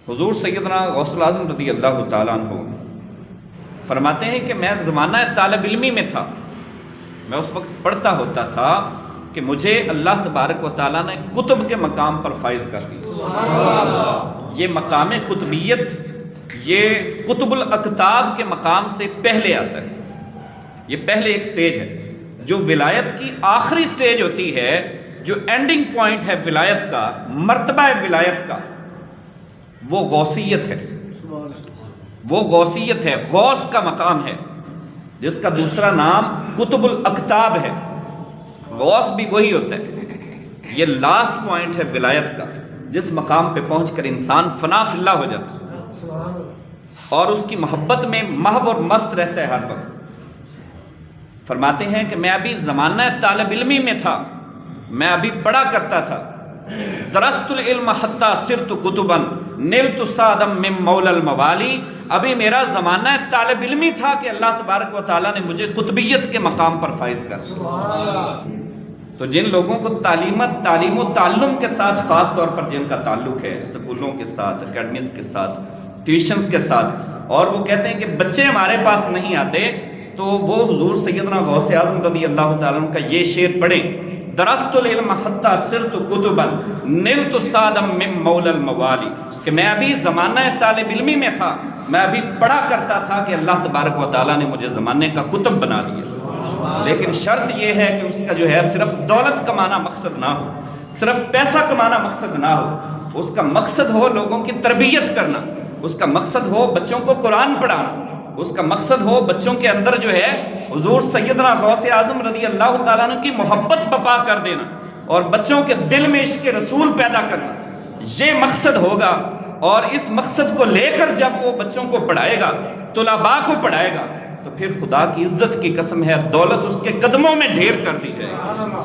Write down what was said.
حضور سیدنا غوث الاعظم رضی اللہ تعالیٰ عنہ فرماتے ہیں کہ میں زمانہ طالب علمی میں تھا، میں اس وقت پڑھتا ہوتا تھا کہ مجھے اللہ تبارک و تعالیٰ نے کتب کے مقام پر فائز کر دیا۔ یہ مقام قطبیت یہ کتب الاکتاب کے مقام سے پہلے آتا ہے، یہ پہلے ایک سٹیج ہے۔ جو ولایت کی آخری سٹیج ہوتی ہے، جو اینڈنگ پوائنٹ ہے ولایت کا، مرتبہ ولایت کا، وہ غوثیت ہے، وہ غوثیت ہے، غوث کا مقام ہے، جس کا دوسرا نام کتب الاکتاب ہے۔ غوث بھی وہی ہوتا ہے، یہ لاسٹ پوائنٹ ہے ولایت کا، جس مقام پہ پہنچ کر انسان فنا فی اللہ ہو جاتا ہے اور اس کی محبت میں محو اور مست رہتا ہے ہر وقت۔ فرماتے ہیں کہ میں ابھی زمانہ طالب علمی میں تھا، میں ابھی پڑھا کرتا تھا، درست العلم حتی صرت کتبا نلت سعدا من مولا الموالی، ابھی میرا زمانہ طالب علمی تھا کہ اللہ تبارک و تعالیٰ نے مجھے قطبیت کے مقام پر فائز کر دیا۔ تو جن لوگوں کو تعلیم و تعلم کے ساتھ، خاص طور پر جن کا تعلق ہے سکولوں کے ساتھ، اکیڈمیز کے ساتھ، ٹیوشنز کے ساتھ، اور وہ کہتے ہیں کہ بچے ہمارے پاس نہیں آتے، تو وہ حضور سیدنا غوث اعظم رضی اللہ تعالیٰ عنہ کا یہ شعر پڑھیں، درست العلم حتی صرت کتبا نلت سعدا من مولا الموالی، کہ میں ابھی زمانہ طالب علمی میں تھا، میں ابھی پڑھا کرتا تھا کہ اللہ تبارک و تعالیٰ نے مجھے زمانے کا کتب بنا دیا۔ لیکن شرط یہ ہے کہ اس کا جو ہے صرف دولت کمانا مقصد نہ ہو، صرف پیسہ کمانا مقصد نہ ہو، اس کا مقصد ہو لوگوں کی تربیت کرنا، اس کا مقصد ہو بچوں کو قرآن پڑھانا، اس کا مقصد ہو بچوں کے اندر جو ہے حضور سیدنا غوث اعظم رضی اللہ تعالیٰ عنہ کی محبت بپا کر دینا اور بچوں کے دل میں عشق رسول پیدا کرنا، یہ مقصد ہوگا۔ اور اس مقصد کو لے کر جب وہ بچوں کو پڑھائے گا، طلباء کو پڑھائے گا، تو پھر خدا کی عزت کی قسم ہے دولت اس کے قدموں میں ڈھیر کر دی جائے گی۔